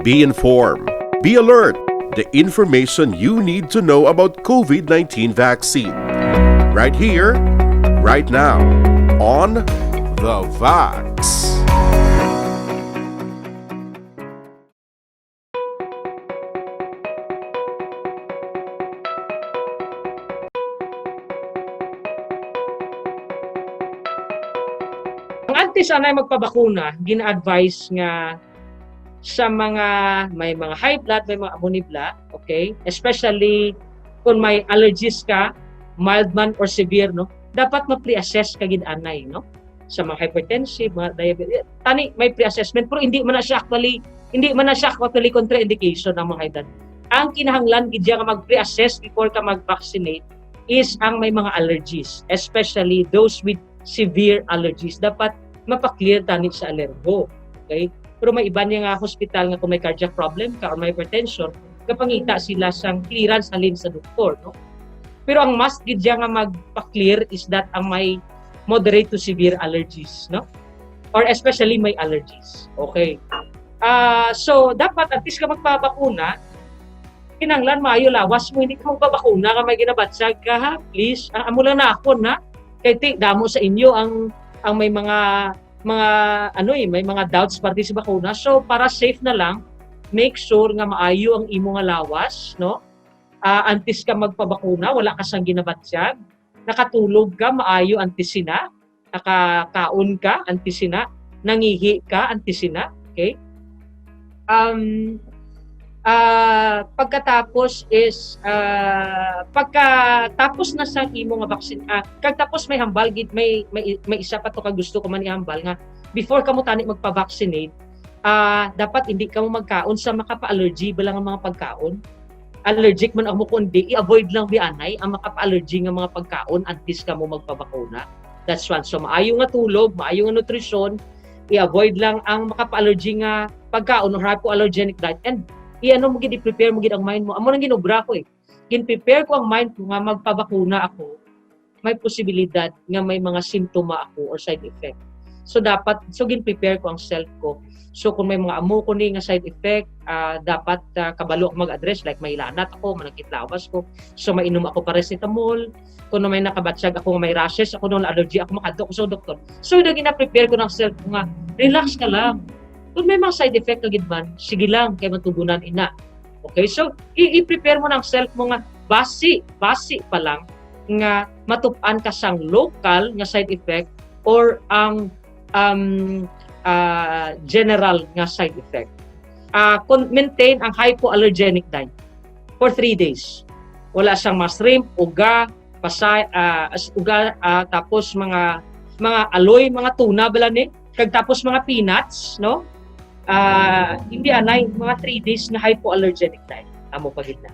Be informed. Be alert. The information you need to know about COVID-19 vaccine. Right here, right now, on The Vax. Ang antes anay magpabakuna, gina-advise nga sa mga may mga high blood, may mga amonibla, okay? Especially kung may allergies ka, mild man or severe, no? Dapat ma-pre-assess ka gid anay, no? Sa mga hypertensive, mga diabetes, tani may pre-assessment pero hindi man na siya actually contraindication ng mga edad. Ang kinahanglan gid nga mag-pre-assess before ka mag-vaccinate is ang may mga allergies, especially those with severe allergies. Dapat mapa-clear tani sa alergo. Okay? Pero may iba niya nga hospital nga kung may cardiac problem ka or may hypertension, kapangita sila sang clearance halin sa doktor, no? Pero ang must gid nga magpa-clear is that ang may moderate to severe allergies, no? Or especially may allergies. Okay. So dapat at least ka magpabakuna, kinanglan maayo lawas mo, hindi ka magpabakuna ka may ginabatsag ka, ha? Please, amo lang na ako na kay damo sa inyo ang may mga may mga doubts parte sa bakuna. So para safe na lang, make sure nga maayo ang imo nga lawas, no? Antes ka magpabakuna, wala ka sang ginabatsag, nakatulog ka maayo antes sina, nakakaon ka antes sina, nangihi ka antes sina, okay? Pagkatapos is pagkatapos na sa imo nga vaccine, kagtapos may hambal gid may isa pa to ka gusto ko man ihambal nga before ka mo tani magpa-vaccinate, dapat hindi ka mo magkaon sa makapa-allergy bilang ang mga pagkaon. Allergic man ako kundi i-avoid lang bianay ang makapa-allergy nga mga pagkaon antes ka mo magpabakuna. That's one. So maayo nga tulog, maayo nga nutrisyon, i-avoid lang ang makapa-allergy nga pagkaon or hypoallergenic diet, and iano mo gid i-prepare mo gid ang mind mo. Amo nang ginobra ko Gin-prepare ko ang mind ko nga magpabakuna ako. May posibilidad nga may mga simptoma ako or side effect. So gin-prepare ko ang self ko. So kung may mga amo ko ni nga side effect, dapat kabalo ako mag-address, like may lanat ako, manakitlawas ko. So mainom ako paracetamol. Kung may nakabatsag ako, may rashes ako, nung allergy ako, makadto ko sa doktor. So gina-prepare ko ng self ko nga, relax ka lang. Kung may mga side effect ka gid man, sige lang kay matugunan ina. Okay? So i-prepare mo ng self mo nga basi pa lang nga matupan ka sang local nga side effect or ang general nga side effect. Maintain ang hypoallergenic diet for 3 days. Wala siyang shrimp, uga, pasay, tapos mga aloy, mga tuna bala ni, kag tapos mga peanuts, no? Hindi anay mga 3 days na hypoallergenic diet. Amo pagid na.